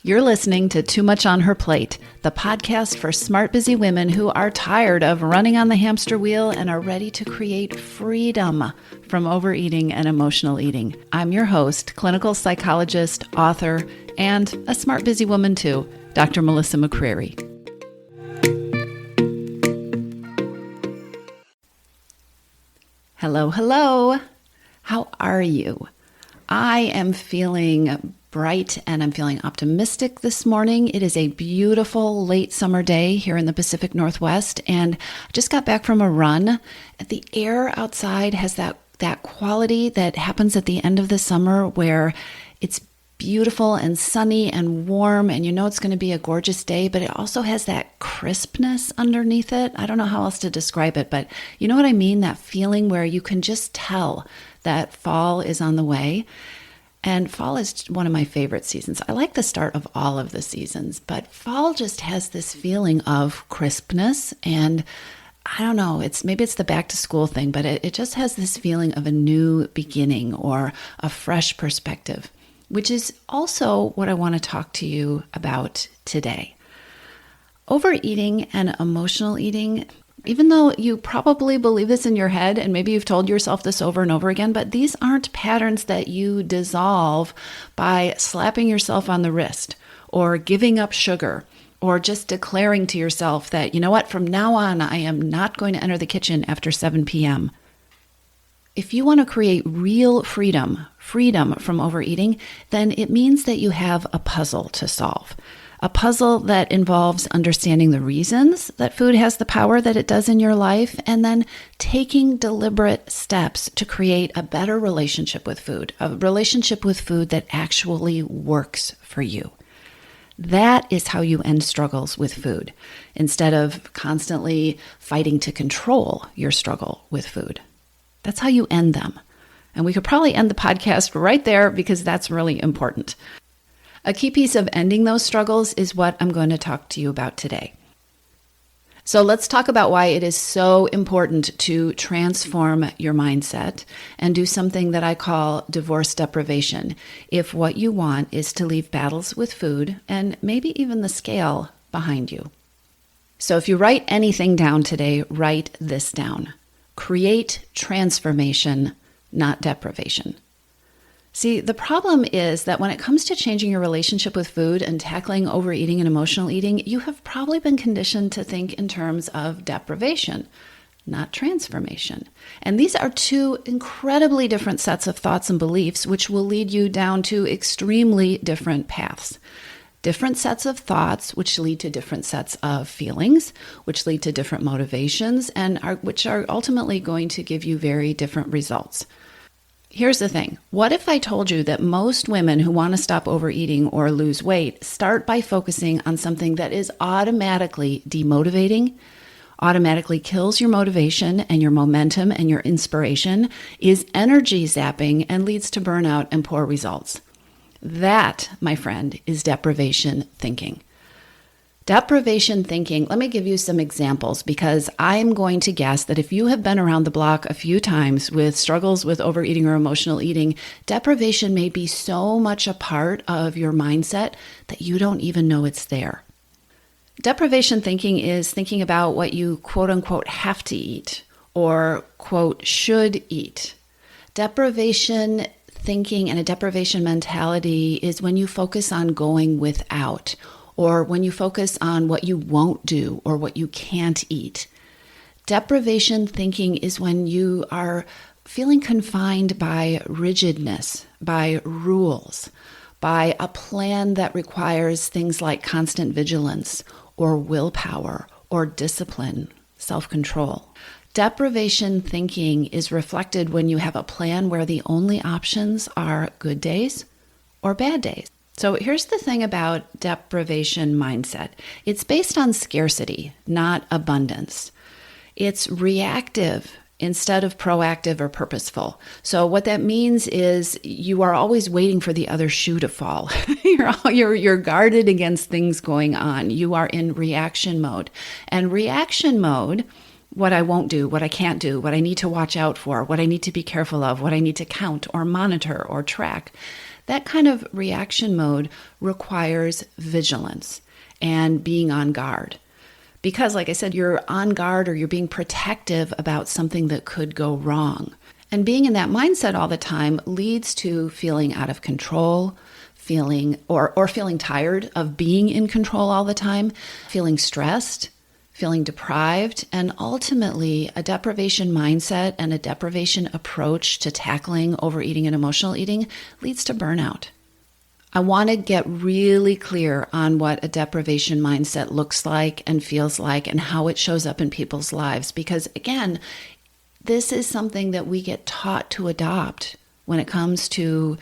You're listening to Too Much on Her Plate, the podcast for smart, busy women who are tired of running on the hamster wheel and are ready to create freedom from overeating and emotional eating. I'm your host, clinical psychologist, author, and a smart, busy woman too, Dr. Melissa McCreary. Hello, hello. How are you? I am feeling bright and I'm feeling optimistic this morning. It is a beautiful late summer day here in the Pacific Northwest, and I just got back from a run. The air outside has that quality that happens at the end of the summer where it's beautiful and sunny and warm, and you know it's going to be a gorgeous day, but it also has that crispness underneath it. I don't know how else to describe it, but you know what I mean? That feeling where you can just tell that fall is on the way. And fall is one of my favorite seasons. I like the start of all of the seasons, but fall just has this feeling of crispness, and I don't know, maybe it's the back to school thing, but it just has this feeling of a new beginning or a fresh perspective, which is also what I want to talk to you about today. Overeating and emotional eating, even though you probably believe this in your head, and maybe you've told yourself this over and over again, but these aren't patterns that you dissolve by slapping yourself on the wrist or giving up sugar or just declaring to yourself that, you know what, from now on, I am not going to enter the kitchen after 7 p.m. If you want to create real freedom from overeating, then it means that you have a puzzle to solve. A puzzle that involves understanding the reasons that food has the power that it does in your life, and then taking deliberate steps to create a better relationship with food, a relationship with food that actually works for you. That is how you end struggles with food, instead of constantly fighting to control your struggle with food. That's how you end them. And we could probably end the podcast right there because that's really important. A key piece of ending those struggles is what I'm going to talk to you about today. So let's talk about why it is so important to transform your mindset and do something that I call divorce deprivation, if what you want is to leave battles with food and maybe even the scale behind you. So if you write anything down today, write this down. Create transformation, not deprivation. See, the problem is that when it comes to changing your relationship with food and tackling overeating and emotional eating, you have probably been conditioned to think in terms of deprivation, not transformation. And these are two incredibly different sets of thoughts and beliefs, which will lead you down to extremely different paths. Different sets of thoughts, which lead to different sets of feelings, which lead to different motivations, and which are ultimately going to give you very different results. Here's the thing. What if I told you that most women who want to stop overeating or lose weight start by focusing on something that is automatically demotivating, automatically kills your motivation and your momentum and your inspiration, is energy zapping, and leads to burnout and poor results? That, my friend, is deprivation thinking. Deprivation thinking, let me give you some examples, because I'm going to guess that if you have been around the block a few times with struggles with overeating or emotional eating, deprivation may be so much a part of your mindset that you don't even know it's there. Deprivation thinking is thinking about what you quote unquote have to eat or quote should eat. Deprivation thinking and a deprivation mentality is when you focus on going without, or when you focus on what you won't do or what you can't eat. Deprivation thinking is when you are feeling confined by rigidness, by rules, by a plan that requires things like constant vigilance or willpower or discipline, self-control. Deprivation thinking is reflected when you have a plan where the only options are good days or bad days. So here's the thing about deprivation mindset. It's based on scarcity, not abundance. It's reactive instead of proactive or purposeful. So what that means is you are always waiting for the other shoe to fall. You're guarded against things going on. You are in reaction mode. And reaction mode, what I won't do, what I can't do, what I need to watch out for, what I need to be careful of, what I need to count or monitor or track, That kind of reaction mode requires vigilance and being on guard. Because, like I said, you're on guard or you're being protective about something that could go wrong. And being in that mindset all the time leads to feeling out of control, feeling tired of being in control all the time, feeling stressed, feeling deprived, and ultimately a deprivation mindset and a deprivation approach to tackling overeating and emotional eating leads to burnout. I want to get really clear on what a deprivation mindset looks like and feels like and how it shows up in people's lives. Because again, this is something that we get taught to adopt when it comes to,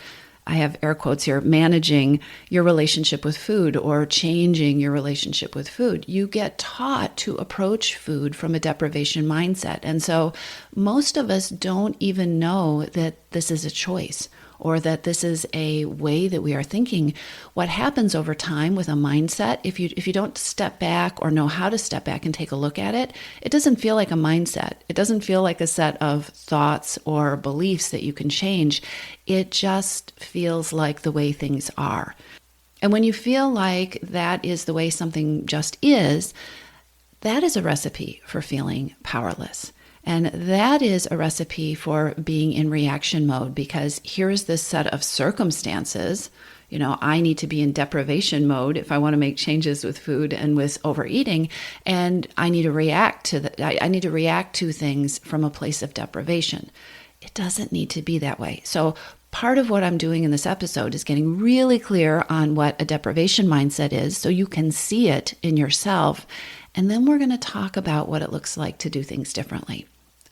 I have air quotes here, managing your relationship with food or changing your relationship with food. You get taught to approach food from a deprivation mindset. And so most of us don't even know that this is a choice or that this is a way that we are thinking. What happens over time with a mindset, if you don't step back or know how to step back and take a look at it, it doesn't feel like a mindset. It doesn't feel like a set of thoughts or beliefs that you can change. It just feels like the way things are. And when you feel like that is the way something just is, that is a recipe for feeling powerless. And that is a recipe for being in reaction mode, because here's this set of circumstances. I need to be in deprivation mode if I want to make changes with food and with overeating, and I need to react to I need to react to things from a place of deprivation. It doesn't need to be that way. So part of what I'm doing in this episode is getting really clear on what a deprivation mindset is so you can see it in yourself. And then we're going to talk about what it looks like to do things differently.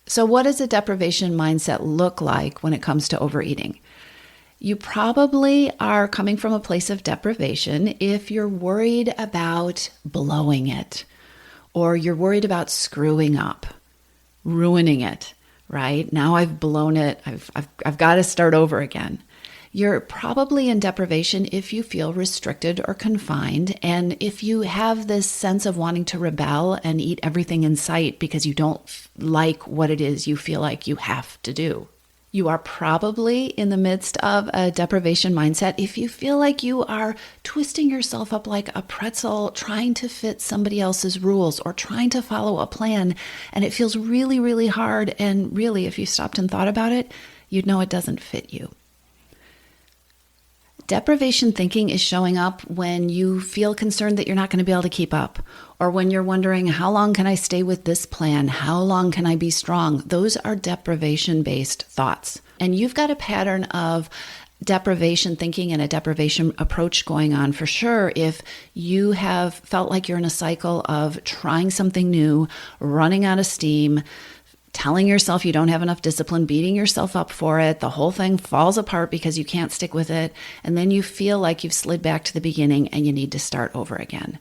So what does a deprivation mindset look like when it comes to overeating? You probably are coming from a place of deprivation if you're worried about blowing it, or you're worried about screwing up, ruining it, right? Now I've blown it. I've got to start over again. You're probably in deprivation if you feel restricted or confined, and if you have this sense of wanting to rebel and eat everything in sight because you don't like what it is you feel like you have to do. You are probably in the midst of a deprivation mindset if you feel like you are twisting yourself up like a pretzel, trying to fit somebody else's rules or trying to follow a plan, and it feels really, really hard, and really, if you stopped and thought about it, you'd know it doesn't fit you. Deprivation thinking is showing up when you feel concerned that you're not going to be able to keep up, or when you're wondering, how long can I stay with this plan? How long can I be strong? Those are deprivation-based thoughts. And you've got a pattern of deprivation thinking and a deprivation approach going on for sure if you have felt like you're in a cycle of trying something new, running out of steam, telling yourself you don't have enough discipline, beating yourself up for it. The whole thing falls apart because you can't stick with it. And then you feel like you've slid back to the beginning and you need to start over again.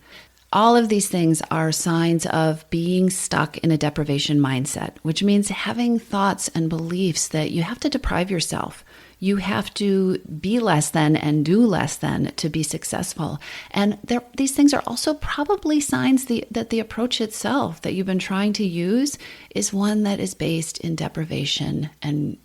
All of these things are signs of being stuck in a deprivation mindset, which means having thoughts and beliefs that you have to deprive yourself. You have to be less than and do less than to be successful. And these things are also probably signs that the approach itself that you've been trying to use is one that is based in deprivation and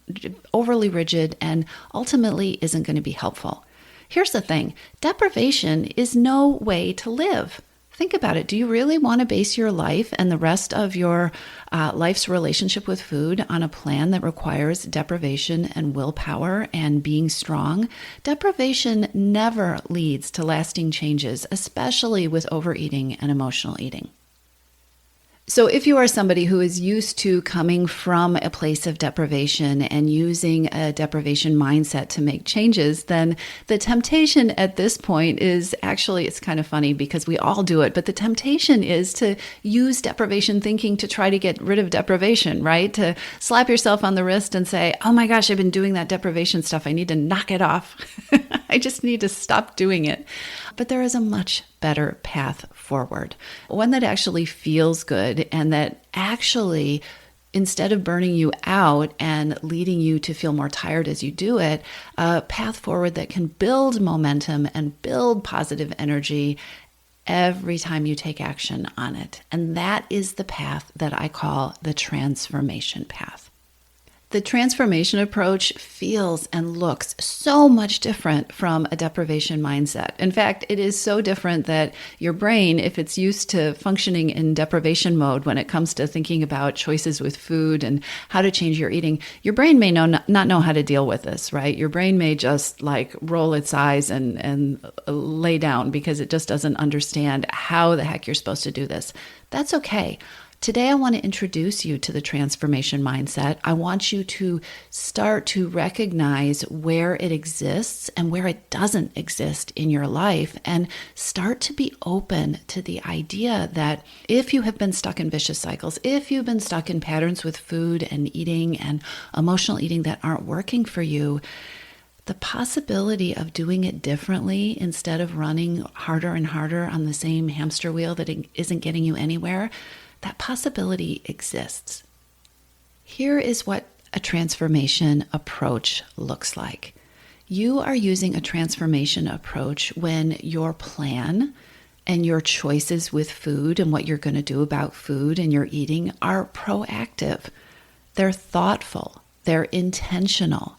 overly rigid and ultimately isn't going to be helpful. Here's the thing. Deprivation is no way to live. Think about it. Do you really want to base your life and the rest of your life's relationship with food on a plan that requires deprivation and willpower and being strong? Deprivation never leads to lasting changes, especially with overeating and emotional eating. So if you are somebody who is used to coming from a place of deprivation and using a deprivation mindset to make changes, then the temptation at this point is actually, it's kind of funny because we all do it, but the temptation is to use deprivation thinking to try to get rid of deprivation, right? To slap yourself on the wrist and say, oh my gosh, I've been doing that deprivation stuff. I need to knock it off. I just need to stop doing it. But there is a much better path forward, one that actually feels good and that actually, instead of burning you out and leading you to feel more tired as you do it, a path forward that can build momentum and build positive energy every time you take action on it. And that is the path that I call the transformation path. The transformation approach feels and looks so much different from a deprivation mindset. In fact, it is so different that your brain, if it's used to functioning in deprivation mode when it comes to thinking about choices with food and how to change your eating, your brain may not know how to deal with this, right? Your brain may just like roll its eyes and lay down because it just doesn't understand how the heck you're supposed to do this. That's okay. Today, I want to introduce you to the transformation mindset. I want you to start to recognize where it exists and where it doesn't exist in your life, and start to be open to the idea that if you have been stuck in vicious cycles, if you've been stuck in patterns with food and eating and emotional eating that aren't working for you, the possibility of doing it differently instead of running harder and harder on the same hamster wheel that isn't getting you anywhere, that possibility exists. Here is what a transformation approach looks like. You are using a transformation approach when your plan and your choices with food and what you're going to do about food and your eating are proactive. They're thoughtful. They're intentional.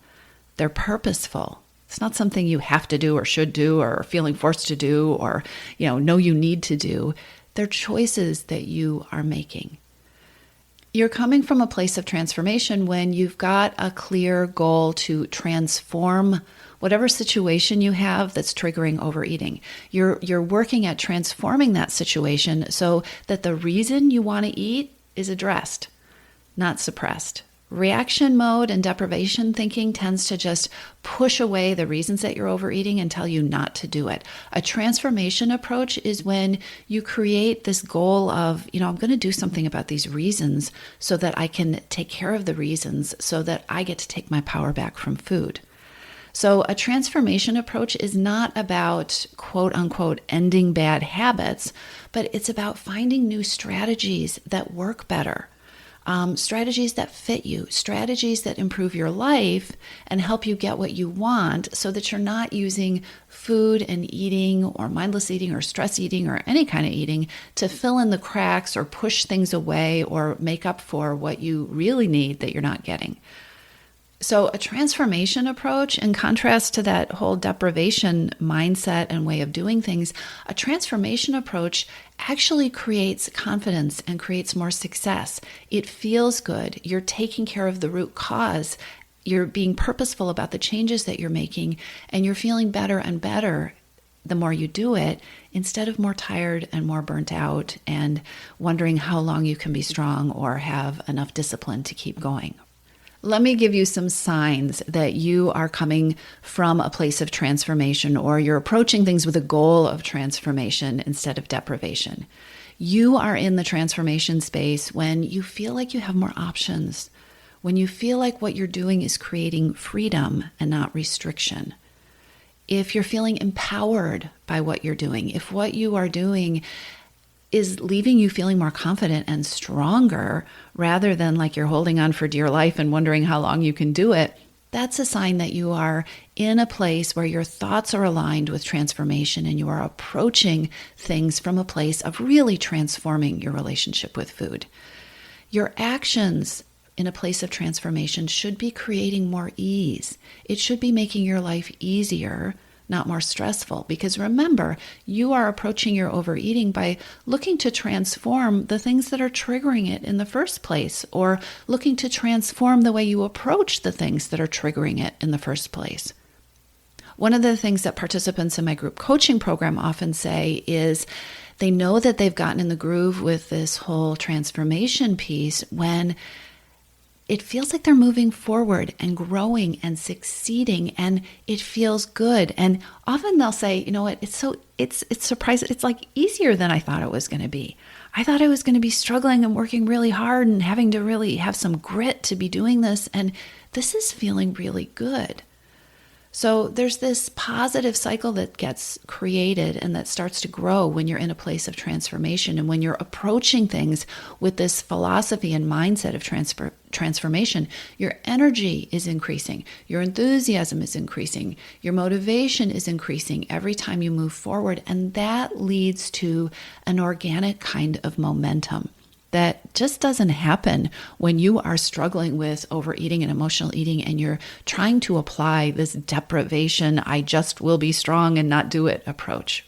They're purposeful. It's not something you have to do or should do or are feeling forced to do or know you need to do. They're choices that you are making. You're coming from a place of transformation when you've got a clear goal to transform whatever situation you have that's triggering overeating. You're working at transforming that situation so that the reason you want to eat is addressed, not suppressed. Reaction mode and deprivation thinking tends to just push away the reasons that you're overeating and tell you not to do it. A transformation approach is when you create this goal of, I'm going to do something about these reasons so that I can take care of the reasons so that I get to take my power back from food. So a transformation approach is not about quote unquote ending bad habits, but it's about finding new strategies that work better. Strategies that fit you, strategies that improve your life and help you get what you want so that you're not using food and eating or mindless eating or stress eating or any kind of eating to fill in the cracks or push things away or make up for what you really need that you're not getting. So a transformation approach, in contrast to that whole deprivation mindset and way of doing things, a transformation approach actually creates confidence and creates more success. It feels good. You're taking care of the root cause. You're being purposeful about the changes that you're making, and you're feeling better and better the more you do it, instead of more tired and more burnt out and wondering how long you can be strong or have enough discipline to keep going. Let me give you some signs that you are coming from a place of transformation or you're approaching things with a goal of transformation instead of deprivation. You are in the transformation space when you feel like you have more options, when you feel like what you're doing is creating freedom and not restriction. If you're feeling empowered by what you're doing, if what you are doing is leaving you feeling more confident and stronger rather than like you're holding on for dear life and wondering how long you can do it, that's a sign that you are in a place where your thoughts are aligned with transformation and you are approaching things from a place of really transforming your relationship with food. Your actions in a place of transformation should be creating more ease. It should be making your life easier, not more stressful. Because remember, you are approaching your overeating by looking to transform the things that are triggering it in the first place, or looking to transform the way you approach the things that are triggering it in the first place. One of the things that participants in my group coaching program often say is they know that they've gotten in the groove with this whole transformation piece when it feels like they're moving forward and growing and succeeding, and it feels good. And often they'll say, you know what, it's surprising. It's like easier than I thought it was going to be. I thought I was going to be struggling and working really hard and having to really have some grit to be doing this. And this is feeling really good. So there's this positive cycle that gets created and that starts to grow when you're in a place of transformation and when you're approaching things with this philosophy and mindset of transformation. Your energy is increasing, your enthusiasm is increasing, your motivation is increasing every time you move forward, and that leads to an organic kind of momentum. that just doesn't happen when you are struggling with overeating and emotional eating and you're trying to apply this deprivation, I just will be strong and not do it approach.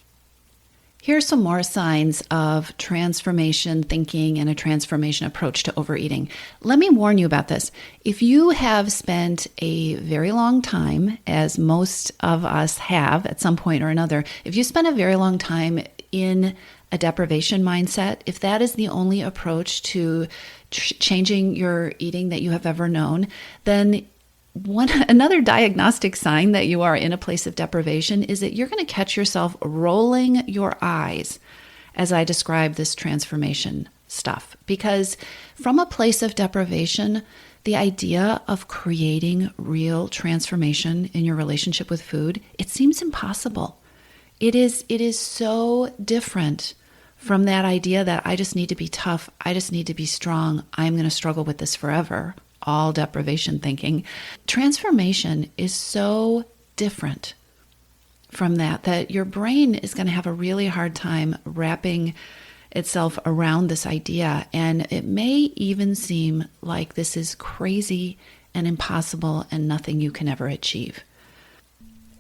Here's some more signs of transformation thinking and a transformation approach to overeating. Let me warn you about this. If you have spent a very long time, as most of us have at some point or another, if you spend a very long time in a deprivation mindset, if that is the only approach to changing your eating that you have ever known, then another diagnostic sign that you are in a place of deprivation is that you're going to catch yourself rolling your eyes as I describe this transformation stuff. Because from a place of deprivation, the idea of creating real transformation in your relationship with food, it seems impossible. It is so different from that idea that I just need to be tough, I just need to be strong, I'm going to struggle with this forever. All deprivation thinking. Transformation is so different from that your brain is going to have a really hard time wrapping itself around this idea. And it may even seem like this is crazy and impossible and nothing you can ever achieve.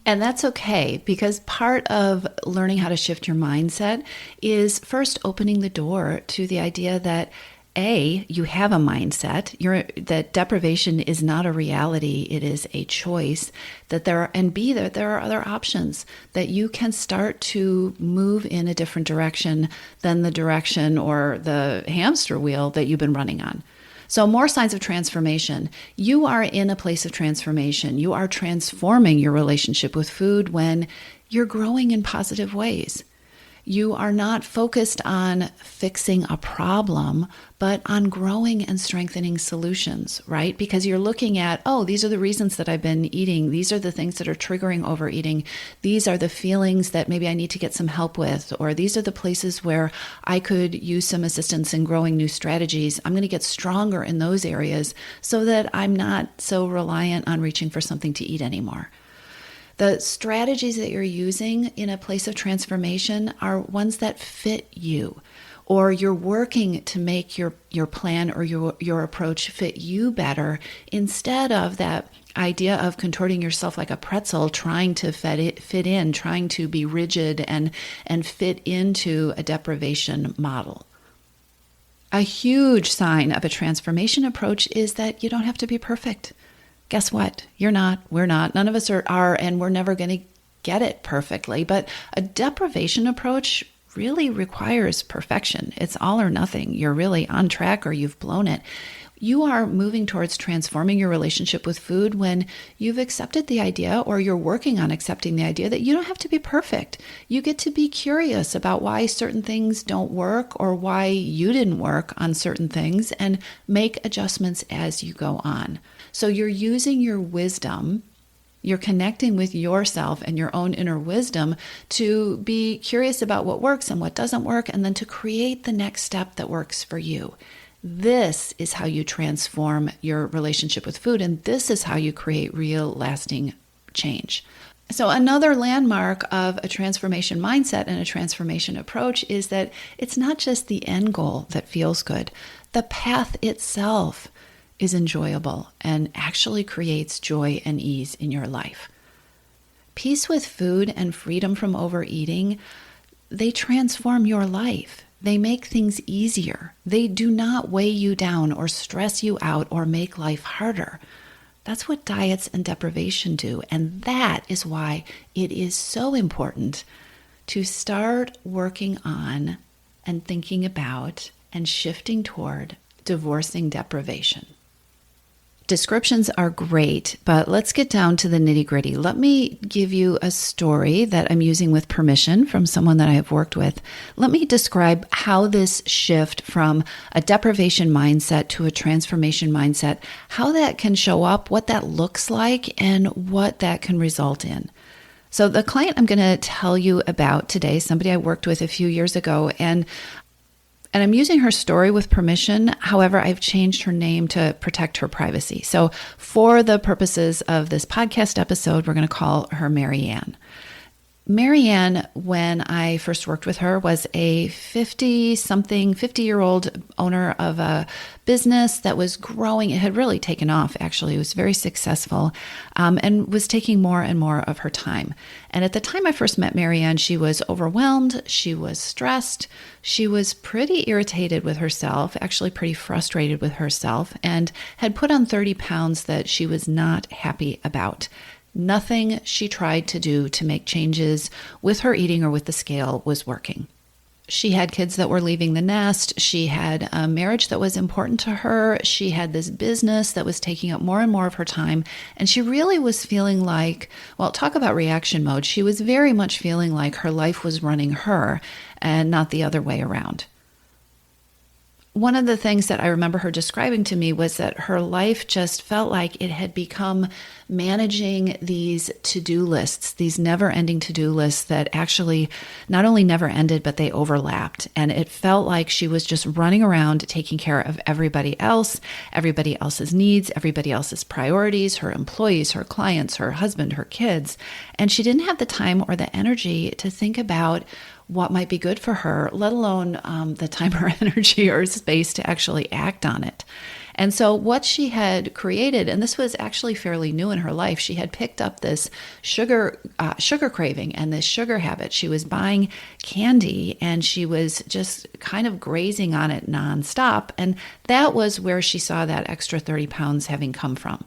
And that's okay, because part of learning how to shift your mindset is first opening the door to the idea that A, you have a mindset, that deprivation is not a reality, it is a choice, and B, that there are other options, that you can start to move in a different direction than the direction or the hamster wheel that you've been running on. So more signs of transformation. You are in a place of transformation. You are transforming your relationship with food when you're growing in positive ways. You are not focused on fixing a problem, but on growing and strengthening solutions, right? Because you're looking at, these are the reasons that I've been eating. These are the things that are triggering overeating. These are the feelings that maybe I need to get some help with, or these are the places where I could use some assistance in growing new strategies. I'm going to get stronger in those areas so that I'm not so reliant on reaching for something to eat anymore. The strategies that you're using in a place of transformation are ones that fit you, or you're working to make your plan or your approach fit you better, instead of that idea of contorting yourself like a pretzel, trying to fit in, trying to be rigid and fit into a deprivation model. A huge sign of a transformation approach is that you don't have to be perfect. Guess what? You're not, we're not, none of us are, and we're never going to get it perfectly. But a deprivation approach really requires perfection. It's all or nothing. You're really on track or you've blown it. You are moving towards transforming your relationship with food when you've accepted the idea, or you're working on accepting the idea, that you don't have to be perfect. You get to be curious about why certain things don't work or why you didn't work on certain things, and make adjustments as you go on. So you're using your wisdom, you're connecting with yourself and your own inner wisdom to be curious about what works and what doesn't work, and then to create the next step that works for you. This is how you transform your relationship with food, and this is how you create real, lasting change. So another landmark of a transformation mindset and a transformation approach is that it's not just the end goal that feels good. The path itself is enjoyable and actually creates joy and ease in your life. Peace with food and freedom from overeating, they transform your life. They make things easier. They do not weigh you down or stress you out or make life harder. That's what diets and deprivation do. And that is why it is so important to start working on and thinking about and shifting toward divorcing deprivation. Descriptions are great, but let's get down to the nitty-gritty. Let me give you a story that I'm using with permission from someone that I have worked with. Let me describe how this shift from a deprivation mindset to a transformation mindset, how that can show up, what that looks like, and what that can result in. So the client I'm going to tell you about today, somebody I worked with a few years ago, and I'm using her story with permission. However, I've changed her name to protect her privacy. So for the purposes of this podcast episode, we're going to call her Mary Ann. Marianne, when I first worked with her, was a 50-year-old owner of a business that was growing. It had really taken off, actually. It was very successful, and was taking more and more of her time. And at the time I first met Marianne, she was overwhelmed. She was stressed. She was pretty irritated with herself, actually pretty frustrated with herself, and had put on 30 pounds that she was not happy about. Nothing she tried to do to make changes with her eating or with the scale was working. She had kids that were leaving the nest. She had a marriage that was important to her. She had this business that was taking up more and more of her time. And she really was feeling like, well, talk about reaction mode. She was very much feeling like her life was running her and not the other way around. One of the things that I remember her describing to me was that her life just felt like it had become managing these to-do lists, these never-ending to-do lists that actually not only never ended, but they overlapped. And it felt like she was just running around taking care of everybody else's needs, everybody else's priorities, her employees, her clients, her husband, her kids. And she didn't have the time or the energy to think about what might be good for her, let alone the time or energy or space to actually act on it. And so what she had created, and this was actually fairly new in her life, she had picked up this sugar craving and this sugar habit. She was buying candy and she was just kind of grazing on it nonstop. And that was where she saw that extra 30 pounds having come from.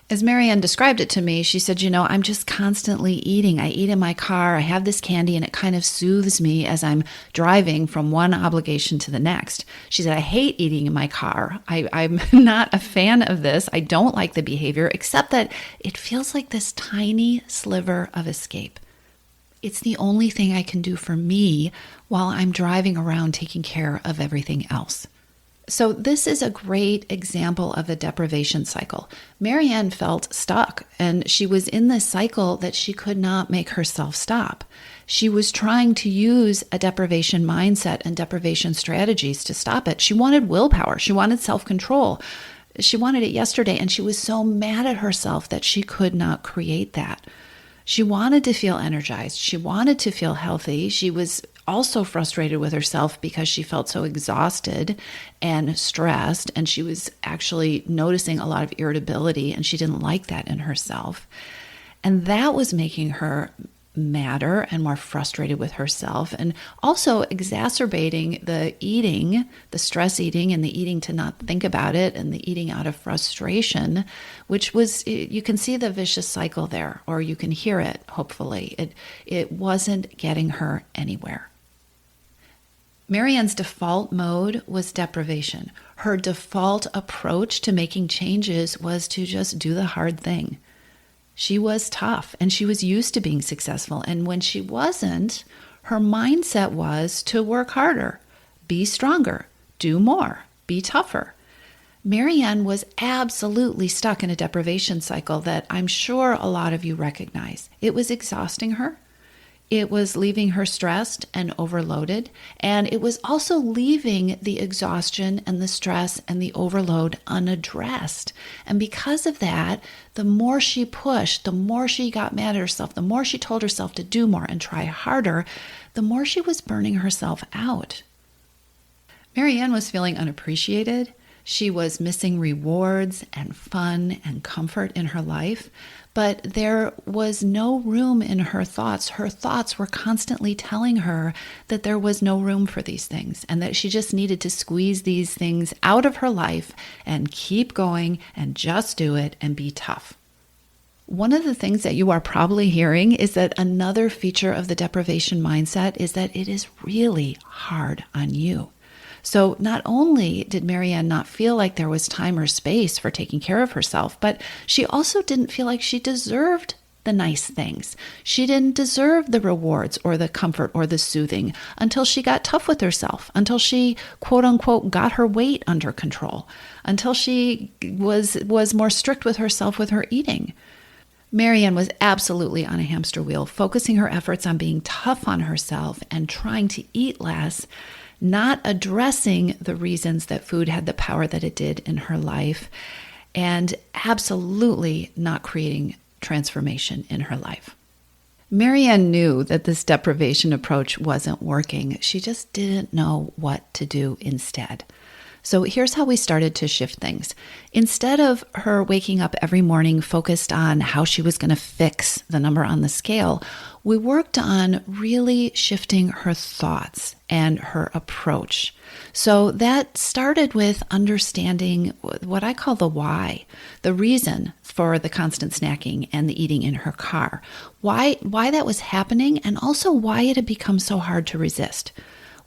As Marianne described it to me, she said, I'm just constantly eating. I eat in my car. I have this candy and it kind of soothes me as I'm driving from one obligation to the next. She said, I hate eating in my car. I'm not a fan of this. I don't like the behavior, except that it feels like this tiny sliver of escape. It's the only thing I can do for me while I'm driving around taking care of everything else. So this is a great example of a deprivation cycle. Marianne felt stuck, and she was in this cycle that she could not make herself stop. She was trying to use a deprivation mindset and deprivation strategies to stop it. She wanted willpower. She wanted self-control. She wanted it yesterday, and she was so mad at herself that she could not create that. She wanted to feel energized. She wanted to feel healthy. She was also frustrated with herself because she felt so exhausted and stressed, and she was actually noticing a lot of irritability, and she didn't like that in herself. And that was making her madder and more frustrated with herself, and also exacerbating the eating, the stress eating and the eating to not think about it and the eating out of frustration, which was, you can see the vicious cycle there, or you can hear it, hopefully. It wasn't getting her anywhere. Marianne's default mode was deprivation. Her default approach to making changes was to just do the hard thing. She was tough and she was used to being successful. And when she wasn't, her mindset was to work harder, be stronger, do more, be tougher. Marianne was absolutely stuck in a deprivation cycle that I'm sure a lot of you recognize. It was exhausting her. It was leaving her stressed and overloaded, and it was also leaving the exhaustion and the stress and the overload unaddressed. And because of that, the more she pushed, the more she got mad at herself, the more she told herself to do more and try harder, the more she was burning herself out. Marianne was feeling unappreciated. She was missing rewards and fun and comfort in her life, but there was no room in her thoughts. Her thoughts were constantly telling her that there was no room for these things and that she just needed to squeeze these things out of her life and keep going and just do it and be tough. One of the things that you are probably hearing is that another feature of the deprivation mindset is that it is really hard on you. So not only did Marianne not feel like there was time or space for taking care of herself, but she also didn't feel like she deserved the nice things. She didn't deserve the rewards or the comfort or the soothing until she got tough with herself, until she, quote unquote, got her weight under control, until she was more strict with herself with her eating. Marianne was absolutely on a hamster wheel, focusing her efforts on being tough on herself and trying to eat less, not addressing the reasons that food had the power that it did in her life, and absolutely not creating transformation in her life. Marianne knew that this deprivation approach wasn't working. She just didn't know what to do instead. So here's how we started to shift things. Instead of her waking up every morning focused on how she was going to fix the number on the scale, we worked on really shifting her thoughts and her approach. So that started with understanding what I call the why, the reason for the constant snacking and the eating in her car, why that was happening, and also why it had become so hard to resist.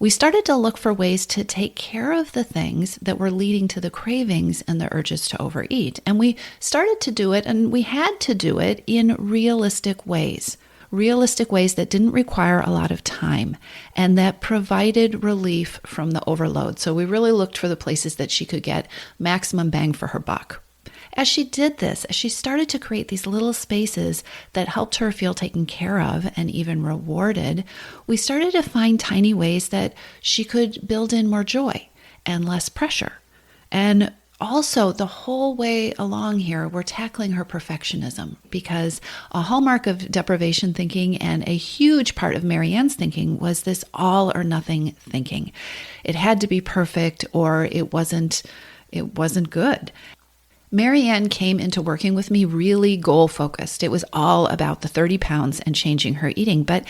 We started to look for ways to take care of the things that were leading to the cravings and the urges to overeat. And we started to do it, and we had to do it in realistic ways that didn't require a lot of time and that provided relief from the overload. So we really looked for the places that she could get maximum bang for her buck. As she did this, as she started to create these little spaces that helped her feel taken care of and even rewarded, we started to find tiny ways that she could build in more joy and less pressure. And also, the whole way along here, we're tackling her perfectionism, because a hallmark of deprivation thinking and a huge part of Marianne's thinking was this all or nothing thinking. It had to be perfect or it wasn't good. Marianne came into working with me really goal-focused. It was all about the 30 pounds and changing her eating, but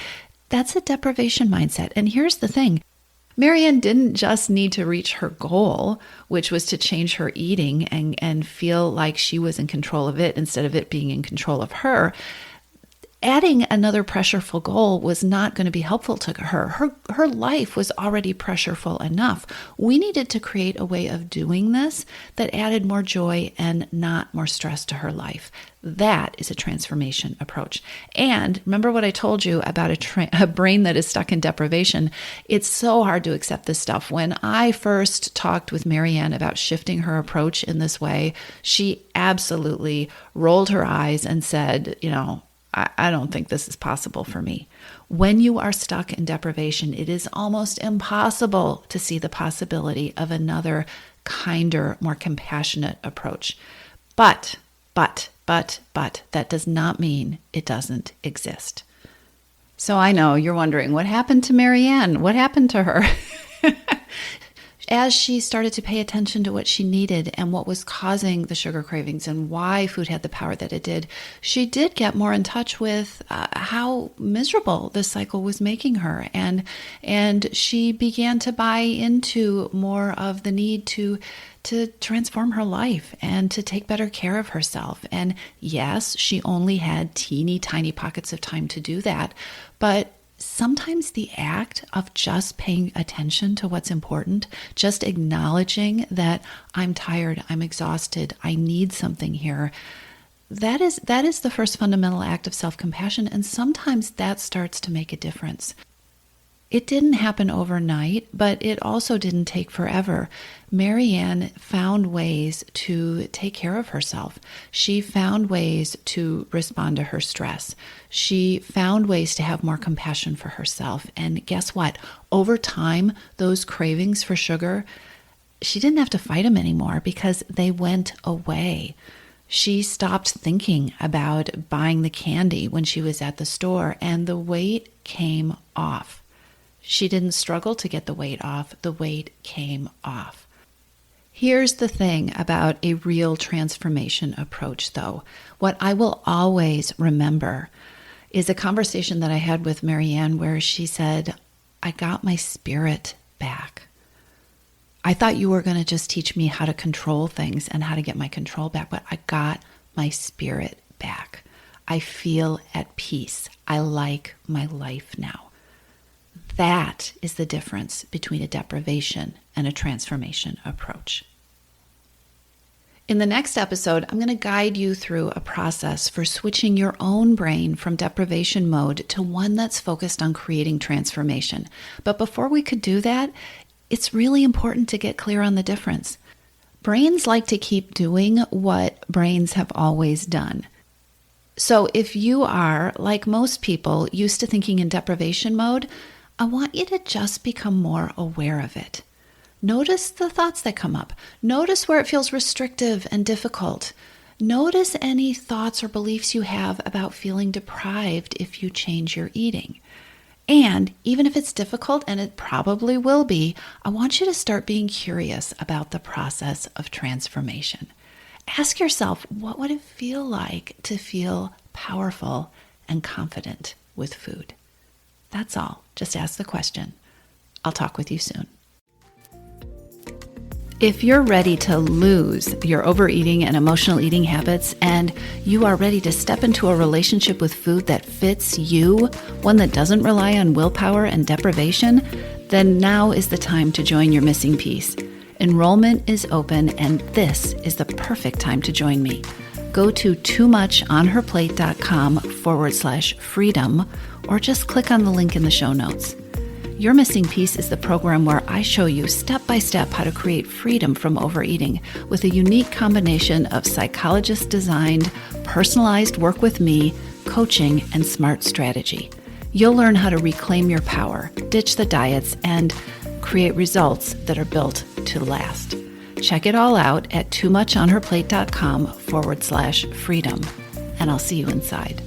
that's a deprivation mindset. And here's the thing. Marianne didn't just need to reach her goal, which was to change her eating and feel like she was in control of it instead of it being in control of her. Adding another pressureful goal was not going to be helpful to her. Her life was already pressureful enough. We needed to create a way of doing this that added more joy and not more stress to her life. That is a transformation approach. And remember what I told you about a brain that is stuck in deprivation? It's so hard to accept this stuff. When I first talked with Marianne about shifting her approach in this way, she absolutely rolled her eyes and said, I don't think this is possible for me. When you are stuck in deprivation, it is almost impossible to see the possibility of another kinder, more compassionate approach. But, that does not mean it doesn't exist. So I know you're wondering, what happened to Marianne? What happened to her? As she started to pay attention to what she needed and what was causing the sugar cravings and why food had the power that it did, she did get more in touch with how miserable this cycle was making her. And she began to buy into more of the need to transform her life and to take better care of herself. And yes, she only had teeny tiny pockets of time to do that, but sometimes the act of just paying attention to what's important, just acknowledging that I'm tired, I'm exhausted, I need something here, that is the first fundamental act of self-compassion, and sometimes that starts to make a difference. It didn't happen overnight, but it also didn't take forever. Marianne found ways to take care of herself. She found ways to respond to her stress. She found ways to have more compassion for herself. And guess what? Over time, those cravings for sugar, she didn't have to fight them anymore because they went away. She stopped thinking about buying the candy when she was at the store, and the weight came off. She didn't struggle to get the weight off. The weight came off. Here's the thing about a real transformation approach, though. What I will always remember is a conversation that I had with Marianne where she said, I got my spirit back. I thought you were going to just teach me how to control things and how to get my control back, but I got my spirit back. I feel at peace. I like my life now. That is the difference between a deprivation and a transformation approach. In the next episode, I'm going to guide you through a process for switching your own brain from deprivation mode to one that's focused on creating transformation. But before we could do that, it's really important to get clear on the difference. Brains like to keep doing what brains have always done. So if you are, like most people, used to thinking in deprivation mode, I want you to just become more aware of it. Notice the thoughts that come up. Notice where it feels restrictive and difficult. Notice any thoughts or beliefs you have about feeling deprived if you change your eating. And even if it's difficult, and it probably will be, I want you to start being curious about the process of transformation. Ask yourself, what would it feel like to feel powerful and confident with food? That's all. Just ask the question. I'll talk with you soon. If you're ready to lose your overeating and emotional eating habits, and you are ready to step into a relationship with food that fits you, one that doesn't rely on willpower and deprivation, then now is the time to join your missing piece. Enrollment is open, and this is the perfect time to join me. Go to toomuchonherplate.com/freedom, or just click on the link in the show notes. Your Missing Piece is the program where I show you step by step how to create freedom from overeating with a unique combination of psychologist-designed, personalized work with me, coaching, and smart strategy. You'll learn how to reclaim your power, ditch the diets, and create results that are built to last. Check it all out at toomuchonherplate.com/freedom, and I'll see you inside.